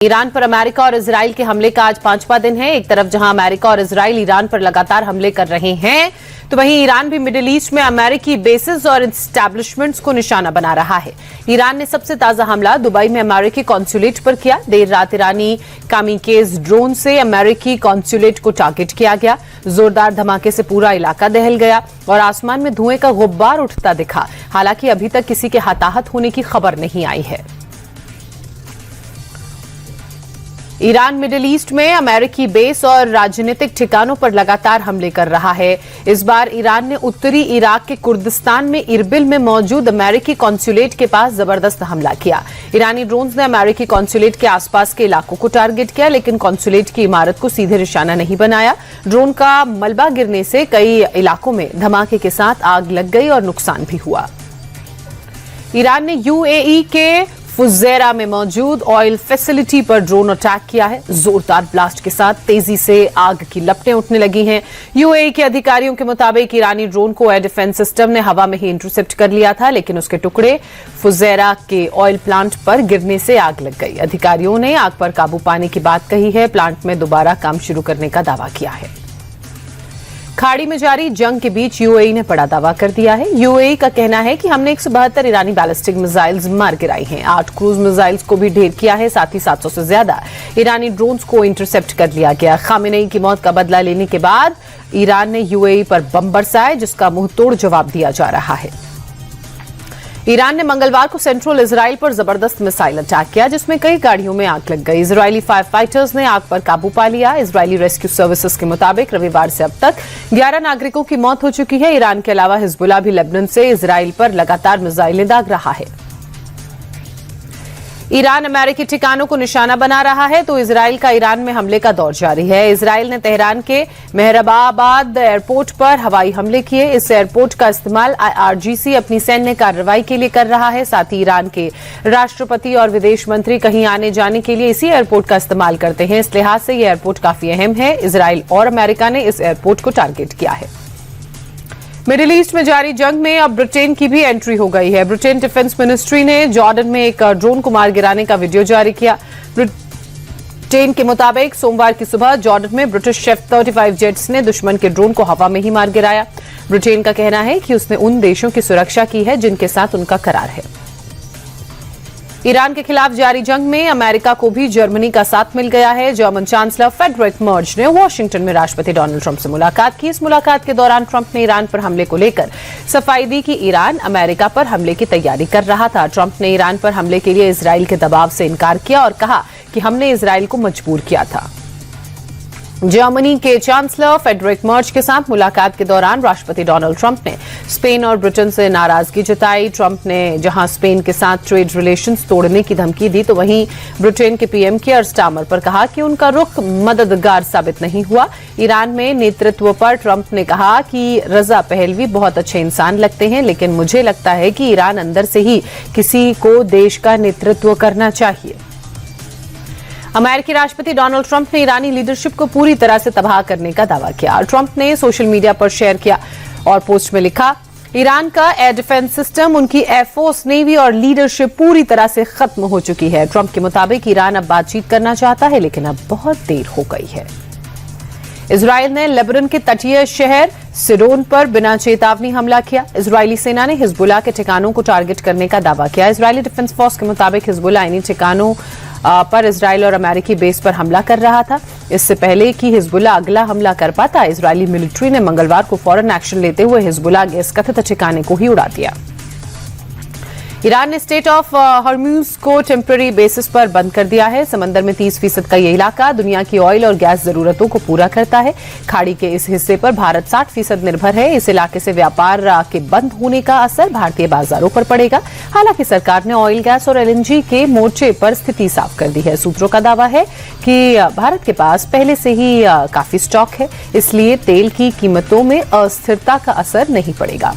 Iran पर America और Israel के हमले का आज 5वां दिन है। एक तरफ जहां अमेरिका और इजराइल ईरान पर लगातार हमले कर रहे हैं, तो वहीं ईरान भी मिडिल ईस्ट में अमेरिकी बेसेस और एस्टैब्लिशमेंट्स को निशाना बना रहा है। ईरान ने सबसे ताजा हमला दुबई में अमेरिकी कॉन्सुलेट पर किया। देर रात ईरानी कामिकेज ड्रोन से अमेरिकी कॉन्सुलेट को टारगेट किया गया। जोरदार धमाके से पूरा इलाका दहल गया और आसमान में धुएं का गुब्बार उठता दिखा। हालांकि अभी तक किसी के हताहत होने की खबर नहीं आई है। ईरान मिडिल ईस्ट में अमेरिकी बेस और राजनीतिक ठिकानों पर लगातार हमले कर रहा है। इस बार ईरान ने उत्तरी इराक के कुर्दिस्तान में इरबिल में मौजूद अमेरिकी कॉन्सुलेट के पास जबरदस्त हमला किया। ईरानी ड्रोन्स ने अमेरिकी कॉन्सुलेट के आसपास के इलाकों को टारगेट किया, लेकिन कॉन्सुलेट की इमारत को सीधे निशाना नहीं बनाया। ड्रोन का मलबा गिरने से कई इलाकों में धमाके के साथ आग लग गई और नुकसान भी हुआ। ईरान ने यूएई के फुज़ैरा में मौजूद ऑयल फैसिलिटी पर ड्रोन अटैक किया है। जोरदार ब्लास्ट के साथ तेजी से आग की लपटें उठने लगी हैं। यूएई के अधिकारियों के मुताबिक ईरानी ड्रोन को एयर डिफेंस सिस्टम ने हवा में ही इंटरसेप्ट कर लिया था, लेकिन उसके टुकड़े फुज़ैरा के ऑयल प्लांट पर गिरने से आग लग गई। अधिकारियों ने आग पर काबू पाने की बात कही है। प्लांट में दोबारा काम शुरू करने का दावा किया है। खाड़ी में जारी जंग के बीच यूएई ने बड़ा दावा कर दिया है। यूएई का कहना है कि हमने 172 ईरानी बैलिस्टिक मिसाइल्स मार गिराई हैं। 8 क्रूज मिसाइल्स को भी ढेर किया है। साथ ही 700 से ज्यादा ईरानी ड्रोन्स को इंटरसेप्ट कर लिया गया। खामेनेई की मौत का बदला लेने के बाद ईरान ने यूएई पर बम बरसाए, जिसका मुंहतोड़ जवाब दिया जा रहा है। ईरान ने मंगलवार को सेंट्रल इजराइल पर जबरदस्त मिसाइल अटैक किया, जिसमें कई गाड़ियों में आग लग गई। इजरायली फायर फाइटर्स ने आग पर काबू पा लिया। इजरायली रेस्क्यू सर्विसेज के मुताबिक रविवार से अब तक 11 नागरिकों की मौत हो चुकी है। ईरान के अलावा हिजबुल्लाह भी लेबनान से इजराइल पर लगातार मिसाइलें दाग रहा है। ईरान अमेरिकी ठिकानों को निशाना बना रहा है, तो इजराइल का ईरान में हमले का दौर जारी है। इजराइल ने तेहरान के मेहरबाबाद एयरपोर्ट पर हवाई हमले किए। इस एयरपोर्ट का इस्तेमाल आईआरजीसी अपनी सैन्य कार्रवाई के लिए कर रहा है। साथ ही ईरान के राष्ट्रपति और विदेश मंत्री कहीं आने जाने के लिए इसी एयरपोर्ट का इस्तेमाल करते हैं। इस लिहाज से यह एयरपोर्ट काफी अहम है। इजराइल और अमेरिका ने इस एयरपोर्ट को टारगेट किया है। मिडिल ईस्ट में जारी जंग में अब ब्रिटेन की भी एंट्री हो गई है। ब्रिटेन डिफेंस मिनिस्ट्री ने जॉर्डन में एक ड्रोन को मार गिराने का वीडियो जारी किया। ब्रिटेन के मुताबिक सोमवार की सुबह जॉर्डन में ब्रिटिश F-35 जेट्स ने दुश्मन के ड्रोन को हवा में ही मार गिराया। ब्रिटेन का कहना है कि उसने उन देशों की सुरक्षा की है जिनके साथ उनका करार है। ईरान के खिलाफ जारी जंग में अमेरिका को भी जर्मनी का साथ मिल गया है। जर्मन चांसलर फ्रेडरिक मर्ज ने वॉशिंगटन में राष्ट्रपति डोनाल्ड ट्रंप से मुलाकात की। इस मुलाकात के दौरान ट्रंप ने ईरान पर हमले को लेकर सफाई दी कि ईरान अमेरिका पर हमले की तैयारी कर रहा था। ट्रंप ने ईरान पर हमले के लिए इजराइल के दबाव से इनकार किया और कहा कि हमने इजराइल को मजबूर किया था। जर्मनी के चांसलर फ्रेडरिक मर्ज के साथ मुलाकात के दौरान राष्ट्रपति डोनाल्ड ट्रंप ने स्पेन और ब्रिटेन से नाराजगी जताई। ट्रंप ने जहां स्पेन के साथ ट्रेड रिलेशंस तोड़ने की धमकी दी, तो वहीं ब्रिटेन के पीएम कियर स्टारमर पर कहा कि उनका रुख मददगार साबित नहीं हुआ। ईरान में नेतृत्व पर ट्रंप ने कहा कि रजा पहलवी बहुत अच्छे इंसान लगते हैं, लेकिन मुझे लगता है कि ईरान अंदर से ही किसी को देश का नेतृत्व करना चाहिए। अमेरिकी राष्ट्रपति डोनाल्ड ट्रंप ने ईरानी लीडरशिप को पूरी तरह से तबाह करने का दावा किया। ट्रंप ने सोशल मीडिया पर शेयर किया और पोस्ट में लिखा, ईरान का एयर डिफेंस सिस्टम, उनकी एयरफोर्स, नेवी और लीडरशिप पूरी तरह से खत्म हो चुकी है। ट्रंप के मुताबिक ईरान अब बातचीत करना चाहता है, लेकिन अब बहुत देर हो गई है। इजराइल ने लेबनान के तटीय शहर सिडोन पर बिना चेतावनी हमला किया। इजरायली सेना ने हिजबुल्लाह के ठिकानों को टारगेट करने का दावा किया। इजरायली डिफेंस फोर्स के मुताबिक हिजबुल्लाह इन्हीं ठिकानों पर इजराइल और अमेरिकी बेस पर हमला कर रहा था। इससे पहले कि हिजबुल्लाह अगला हमला कर पाता, इजरायली मिलिट्री ने मंगलवार को फौरन एक्शन लेते हुए हिजबुल्लाह के इस कथित ठिकाने को ही उड़ा दिया। ईरान ने स्टेट ऑफ हॉर्मुज को टेम्पररी बेसिस पर बंद कर दिया है। समंदर में 30% का ये इलाका दुनिया की ऑयल और गैस जरूरतों को पूरा करता है। खाड़ी के इस हिस्से पर भारत 60% निर्भर है। इस इलाके से व्यापार के बंद होने का असर भारतीय बाजारों पर पड़ेगा। हालांकि सरकार ने ऑयल, गैस और एलएनजी के मोर्चे पर स्थिति साफ कर दी है। सूत्रों का दावा है कि भारत के पास पहले से ही काफी स्टॉक है, इसलिए तेल की कीमतों में अस्थिरता का असर नहीं पड़ेगा।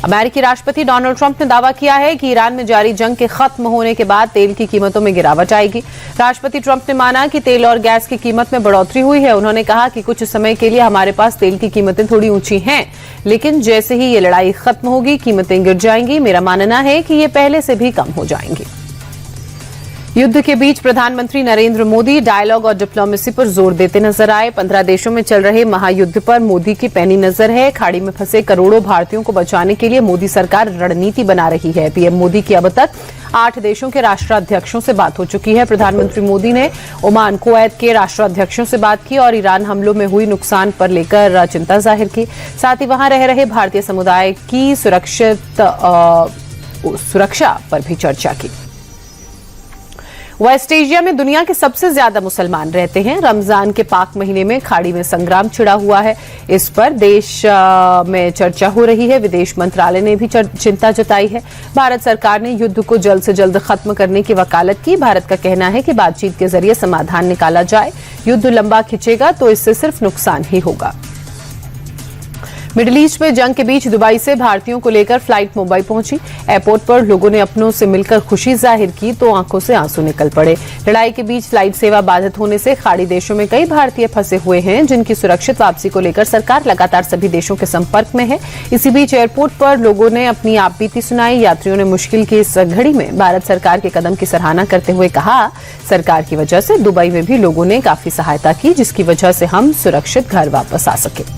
अमेरिकी राष्ट्रपति डोनाल्ड ट्रंप ने दावा किया है कि ईरान में जारी जंग के खत्म होने के बाद तेल की कीमतों में गिरावट आएगी। राष्ट्रपति ट्रंप ने माना कि तेल और गैस की कीमत में बढ़ोतरी हुई है। उन्होंने कहा कि कुछ समय के लिए हमारे पास तेल की कीमतें थोड़ी ऊंची हैं, लेकिन जैसे ही ये लड़ाई खत्म होगी कीमतें गिर जाएंगी। मेरा मानना है कि ये पहले से भी कम हो जाएंगी। युद्ध के बीच प्रधानमंत्री नरेंद्र मोदी डायलॉग और डिप्लोमेसी पर जोर देते नजर आए। 15 देशों में चल रहे महायुद्ध पर मोदी की पैनी नजर है। खाड़ी में फंसे करोड़ों भारतीयों को बचाने के लिए मोदी सरकार रणनीति बना रही है। पीएम मोदी की अब तक 8 देशों के राष्ट्राध्यक्षों से बात हो चुकी है। प्रधानमंत्री मोदी ने ओमान, कुवैत के राष्ट्राध्यक्षों से बात की और ईरान हमलों में हुई नुकसान पर लेकर चिंता जाहिर की। साथ ही वहां रह रहे भारतीय समुदाय की सुरक्षा पर भी चर्चा की। वेस्ट एशिया में दुनिया के सबसे ज्यादा मुसलमान रहते हैं। रमजान के पाक महीने में खाड़ी में संग्राम छिड़ा हुआ है। इस पर देश में चर्चा हो रही है। विदेश मंत्रालय ने भी चिंता जताई है। भारत सरकार ने युद्ध को जल्द से जल्द खत्म करने की वकालत की। भारत का कहना है कि बातचीत के जरिए समाधान निकाला जाए। युद्ध लंबा खिंचेगा तो इससे सिर्फ नुकसान ही होगा। मिडिल ईस्ट में जंग के बीच दुबई से भारतीयों को लेकर फ्लाइट मुंबई पहुंची। एयरपोर्ट पर लोगों ने अपनों से मिलकर खुशी जाहिर की तो आंखों से आंसू निकल पड़े। लड़ाई के बीच फ्लाइट सेवा बाधित होने से खाड़ी देशों में कई भारतीय फंसे हुए हैं, जिनकी सुरक्षित वापसी को लेकर सरकार लगातार सभी देशों के संपर्क में है। इसी बीच एयरपोर्ट पर लोगों ने अपनी आपबीती सुनाई। यात्रियों ने मुश्किल की इस घड़ी में भारत सरकार के कदम की सराहना करते हुए कहा, सरकार की वजह से दुबई में भी लोगों ने काफी सहायता की, जिसकी वजह से हम सुरक्षित घर वापस आ सके।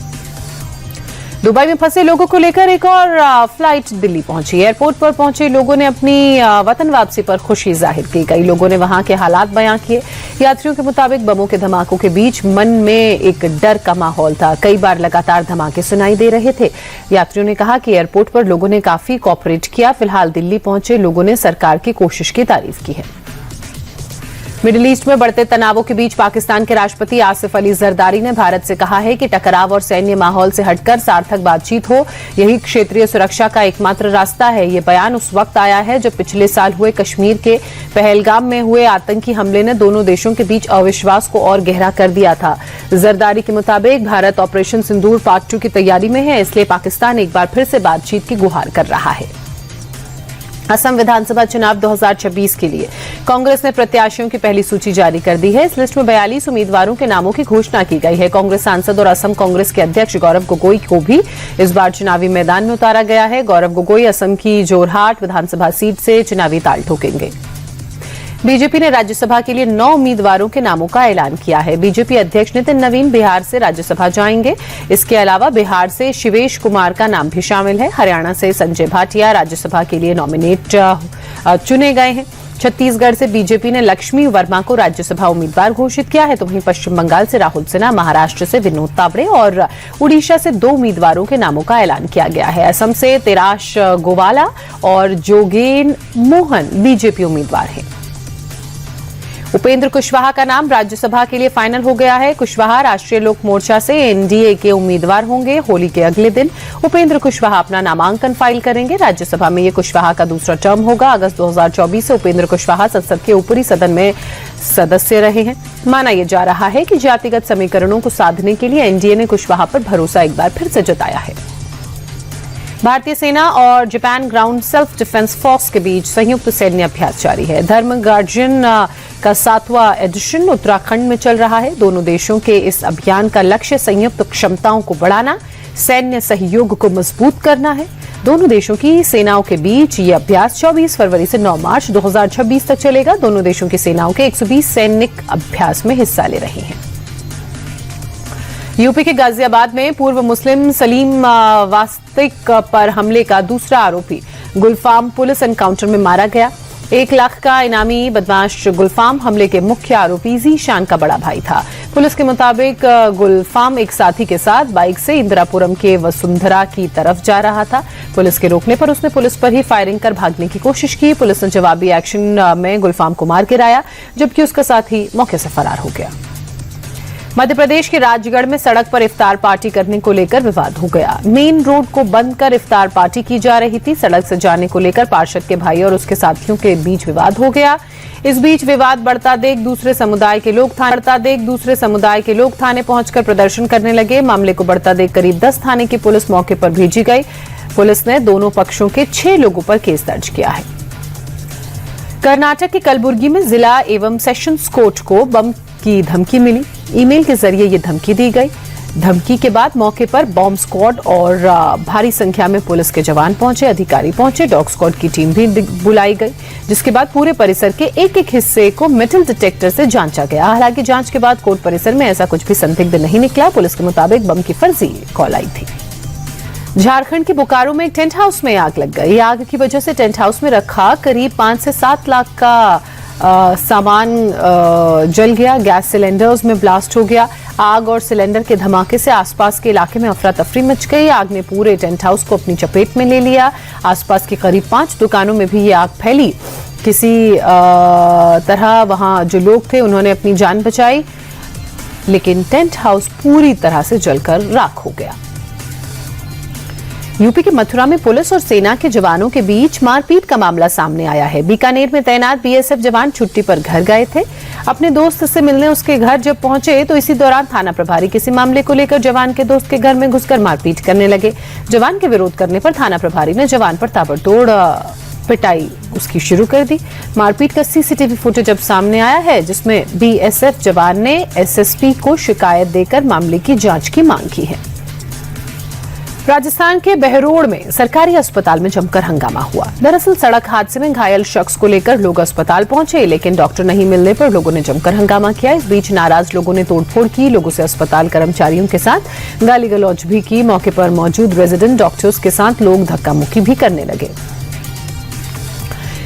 दुबई में फंसे लोगों को लेकर एक और फ्लाइट दिल्ली पहुंची। एयरपोर्ट पर पहुंचे लोगों ने अपनी वतन वापसी पर खुशी जाहिर की। कई लोगों ने वहां के हालात बयां किए। यात्रियों के मुताबिक बमों के धमाकों के बीच मन में एक डर का माहौल था। कई बार लगातार धमाके सुनाई दे रहे थे। यात्रियों ने कहा कि एयरपोर्ट पर लोगों ने काफी कोऑपरेट किया। फिलहाल दिल्ली पहुंचे लोगों ने सरकार की कोशिश की तारीफ की है। मिडिल ईस्ट में बढ़ते तनावों के बीच पाकिस्तान के राष्ट्रपति आसिफ अली जरदारी ने भारत से कहा है कि टकराव और सैन्य माहौल से हटकर सार्थक बातचीत हो, यही क्षेत्रीय सुरक्षा का एकमात्र रास्ता है। ये बयान उस वक्त आया है जब पिछले साल हुए कश्मीर के पहलगाम में हुए आतंकी हमले ने दोनों देशों के बीच अविश्वास को और गहरा कर दिया था। जरदारी के मुताबिक भारत ऑपरेशन सिंदूर पार्ट 2 की तैयारी में है, इसलिए पाकिस्तान एक बार फिर से बातचीत की गुहार कर रहा है। असम विधानसभा चुनाव 2026 के लिए कांग्रेस ने प्रत्याशियों की पहली सूची जारी कर दी है। इस लिस्ट में 42 उम्मीदवारों के नामों की घोषणा की गई है। कांग्रेस सांसद और असम कांग्रेस के अध्यक्ष गौरव गोगोई को भी इस बार चुनावी मैदान में उतारा गया है। गौरव गोगोई असम की जोरहाट विधानसभा सीट से चुनावी ताल ठोकेंगे। बीजेपी ने राज्यसभा के लिए 9 उम्मीदवारों के नामों का ऐलान किया है। बीजेपी अध्यक्ष नितिन नवीन बिहार से राज्यसभा जाएंगे। इसके अलावा बिहार से शिवेश कुमार का नाम भी शामिल है। हरियाणा से संजय भाटिया राज्यसभा के लिए नॉमिनेट चुने गए हैं। छत्तीसगढ़ से बीजेपी ने लक्ष्मी वर्मा को राज्यसभा उम्मीदवार घोषित किया है, तो वहीं पश्चिम बंगाल से राहुल सिन्हा, महाराष्ट्र से विनोद तावड़े और उड़ीसा से 2 उम्मीदवारों के नामों का ऐलान किया गया है। असम से तेराश गोवाला और जोगेन मोहन बीजेपी उम्मीदवार हैं। उपेंद्र कुशवाहा का नाम राज्यसभा के लिए फाइनल हो गया है। कुशवाहा राष्ट्रीय लोक मोर्चा से एनडीए के उम्मीदवार होंगे। होली के अगले दिन उपेंद्र कुशवाहा अपना नामांकन फाइल करेंगे। राज्यसभा में ये कुशवाहा का दूसरा टर्म होगा। अगस्त 2024 से उपेंद्र कुशवाहा संसद के ऊपरी सदन में सदस्य रहे हैं। माना यह जा रहा है कि जातिगत समीकरणों को साधने के लिए एनडीए ने कुशवाहा पर भरोसा एक बार फिर से जताया है। भारतीय सेना और Japan ground self defence force के बीच संयुक्त सैन्य अभ्यास जारी है। धर्म गार्जियन का 7वां एडिशन उत्तराखंड में चल रहा है। दोनों देशों के इस अभियान का लक्ष्य संयुक्त क्षमताओं को बढ़ाना, सैन्य सहयोग को मजबूत करना है। दोनों देशों की सेनाओं के बीच ये अभ्यास 24 फरवरी से 9 मार्च 2026 तक चलेगा। दोनों देशों की सेनाओं के 120 सैनिक अभ्यास में हिस्सा ले रहे हैं। यूपी के गाजियाबाद में पूर्व मुस्लिम सलीम वास्तिक पर हमले का दूसरा आरोपी गुलफाम पुलिस एनकाउंटर में मारा गया। 1 लाख का इनामी बदमाश गुलफाम हमले के मुख्य आरोपी जीशान का बड़ा भाई था। पुलिस के मुताबिक गुलफाम एक साथी के साथ बाइक से इंदिरापुरम के वसुंधरा की तरफ जा रहा था। पुलिस के रोकने पर उसने पुलिस पर ही फायरिंग कर भागने की कोशिश की। पुलिस ने जवाबी एक्शन में गुलफाम को मार गिराया, जबकि उसका साथी मौके से फरार हो गया। मध्य प्रदेश के राजगढ़ में सड़क पर इफ्तार पार्टी करने को लेकर विवाद हो गया। मेन रोड को बंद कर इफ्तार पार्टी की जा रही थी। सड़क से जाने को लेकर पार्षद के भाई और उसके साथियों के बीच विवाद हो गया। इस बीच विवाद बढ़ता देख दूसरे समुदाय के लोग थाने पहुंचकर प्रदर्शन करने लगे। मामले को बढ़ता देख करीब 10 थाने की पुलिस मौके पर भेजी गई। पुलिस ने दोनों पक्षों के 6 लोगों पर केस दर्ज किया है। कर्नाटक के कलबुर्गी में जिला एवं सेशंस कोर्ट को बम की धमकी मिली। ईमेल के जरिए ये धमकी दी गई। धमकी के बाद मौके पर बॉम्ब स्क्वाड और भारी संख्या में पुलिस के जवान पहुंचे, अधिकारी पहुंचे, डॉग स्क्वाड की टीम भी बुलाई गई, जिसके बाद पूरे परिसर के एक एक हिस्से को मेटल डिटेक्टर से जांचा गया। हालांकि जांच के बाद कोर्ट परिसर में ऐसा कुछ भी संदिग्ध नहीं निकला। पुलिस के मुताबिक बम की फर्जी कॉल आई थी। झारखंड के बोकारो में एक टेंट हाउस में आग लग गई। आग की वजह से टेंट हाउस में रखा करीब 5 से 7 लाख का सामान जल गया। गैस सिलेंडर्स में ब्लास्ट हो गया। आग और सिलेंडर के धमाके से आसपास के इलाके में अफरा तफरी मच गई। आग ने पूरे टेंट हाउस को अपनी चपेट में ले लिया। आसपास की करीब 5 दुकानों में भी ये आग फैली। किसी तरह वहां जो लोग थे उन्होंने अपनी जान बचाई, लेकिन टेंट हाउस पूरी तरह से जलकर राख हो गया। यूपी के मथुरा में पुलिस और सेना के जवानों के बीच मारपीट का मामला सामने आया है। बीकानेर में तैनात बीएसएफ जवान छुट्टी पर घर गए थे। अपने दोस्त से मिलने उसके घर जब पहुंचे तो इसी दौरान थाना प्रभारी किसी मामले को लेकर जवान के दोस्त के घर में घुसकर मारपीट करने लगे। जवान के विरोध करने पर थाना प्रभारी ने जवान पर ताबड़तोड़ पिटाई उसकी शुरू कर दी। मारपीट का सीसीटीवी फुटेज अब सामने आया है, जिसमें बीएसएफ जवान ने एसएसपी को शिकायत देकर मामले की जांच की मांग की है। राजस्थान के बहरोड़ में सरकारी अस्पताल में जमकर हंगामा हुआ। दरअसल सड़क हादसे में घायल शख्स को लेकर लोग अस्पताल पहुंचे, लेकिन डॉक्टर नहीं मिलने पर लोगों ने जमकर हंगामा किया। इस बीच नाराज लोगों ने तोड़फोड़ की, लोगों से अस्पताल कर्मचारियों के साथ गाली गलौज भी की। मौके पर मौजूद रेजिडेंट डॉक्टर्स के साथ लोग धक्का मुक्की भी करने लगे।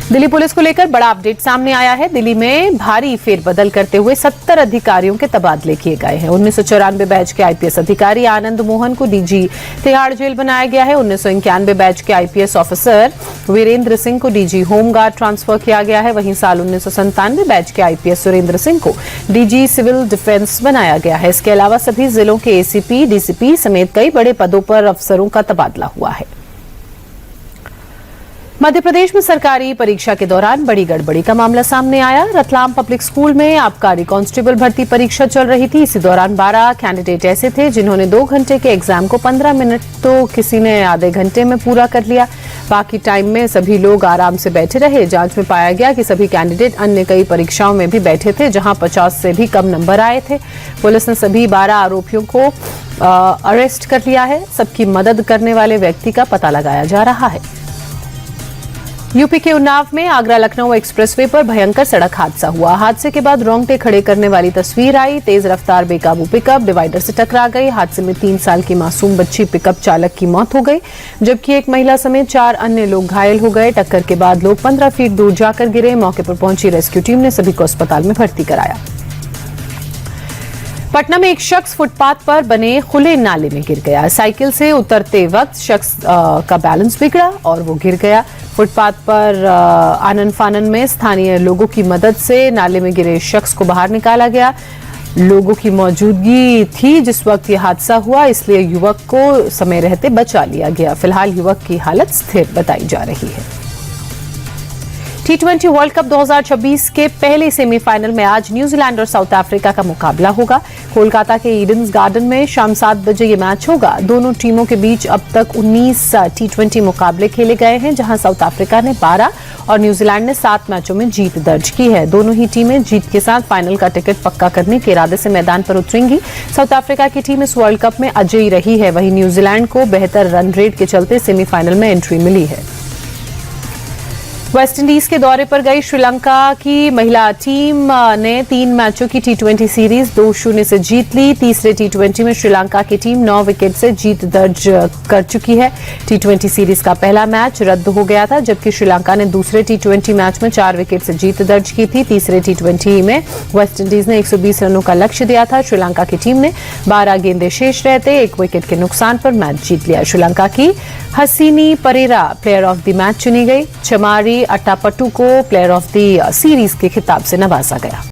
दिल्ली पुलिस को लेकर बड़ा अपडेट सामने आया है। दिल्ली में भारी फेरबदल करते हुए 70 अधिकारियों के तबादले किए गए हैं। 1994 बैच के आईपीएस अधिकारी आनंद मोहन को डीजी तिहाड़ जेल बनाया गया है। 1991 बैच के आईपीएस ऑफिसर वीरेंद्र सिंह को डीजी होमगार्ड ट्रांसफर किया गया है। वहीं साल 1997 बैच के आईपीएस सुरेंद्र सिंह को डीजी सिविल डिफेंस बनाया गया है। इसके अलावा सभी जिलों के एसीपी, डीसीपी समेत कई बड़े पदों पर अफसरों का तबादला हुआ है। मध्य प्रदेश में सरकारी परीक्षा के दौरान बड़ी गड़बड़ी का मामला सामने आया। रतलाम पब्लिक स्कूल में आबकारी कांस्टेबल भर्ती परीक्षा चल रही थी। इसी दौरान 12 कैंडिडेट ऐसे थे जिन्होंने 2 घंटे के एग्जाम को 15 मिनट तो किसी ने आधे घंटे में पूरा कर लिया। बाकी टाइम में सभी लोग आराम से बैठे रहे। जांच में पाया गया कि सभी कैंडिडेट अन्य कई परीक्षाओं में भी बैठे थे, जहां 50 से भी कम नंबर आए थे। पुलिस ने सभी 12 आरोपियों को अरेस्ट कर लिया है। सबकी मदद करने वाले व्यक्ति का पता लगाया जा रहा है। यूपी के उन्नाव में आगरा लखनऊ एक्सप्रेसवे पर भयंकर सड़क हादसा हुआ। हादसे के बाद रोंगटे खड़े करने वाली तस्वीर आई। तेज रफ्तार बेकाबू पिकअप डिवाइडर से टकरा गई। हादसे में 3 साल की मासूम बच्ची पिकअप चालक की मौत हो गई, जबकि एक महिला समेत 4 अन्य लोग घायल हो गए। टक्कर के बाद लोग 15 फीट दूर जाकर गिरे। मौके पर पहुंची रेस्क्यू टीम ने सभी को अस्पताल में भर्ती कराया। पटना में एक शख्स फुटपाथ पर बने खुले नाले में गिर गया। साइकिल से उतरते वक्त शख्स का बैलेंस बिगड़ा और वो गिर गया। फुटपाथ पर आनन फानन में स्थानीय लोगों की मदद से नाले में गिरे शख्स को बाहर निकाला गया। लोगों की मौजूदगी थी जिस वक्त ये हादसा हुआ, इसलिए युवक को समय रहते बचा लिया गया। फिलहाल युवक की हालत स्थिर बताई जा रही है। T20 वर्ल्ड कप 2026 के पहले सेमीफाइनल में आज न्यूजीलैंड और साउथ अफ्रीका का मुकाबला होगा। कोलकाता के ईडन्स गार्डन में शाम 7 बजे ये मैच होगा। दोनों टीमों के बीच अब तक 19 T20 मुकाबले खेले गए हैं, जहां साउथ अफ्रीका ने 12 और न्यूजीलैंड ने 7 मैचों में जीत दर्ज की है। दोनों ही टीमें जीत के साथ फाइनल का टिकट पक्का करने के इरादे से मैदान पर उतरेंगी। साउथ अफ्रीका की टीम इस वर्ल्ड कप में अजेय रही है। वहीं न्यूजीलैंड को बेहतर रन रेट के चलते सेमीफाइनल में एंट्री मिली है। वेस्टइंडीज के दौरे पर गई श्रीलंका की महिला टीम ने 3 मैचों की T20 सीरीज 2-0 से जीत ली। तीसरे T20 में श्रीलंका की टीम 9 विकेट से जीत दर्ज कर चुकी है। T20 सीरीज का पहला मैच रद्द हो गया था, जबकि श्रीलंका ने दूसरे T20 मैच में 4 विकेट से जीत दर्ज की थी। तीसरे T20 में वेस्टइंडीज ने 120 रनों का लक्ष्य दिया था। श्रीलंका की टीम ने 12 गेंदें शेष रहते 1 विकेट के नुकसान पर मैच जीत लिया। श्रीलंका की Hasini Perera player of the match चुनी गई। चमारी अट्टापट्टू को प्लेयर ऑफ द सीरीज के खिताब से नवाजा गया।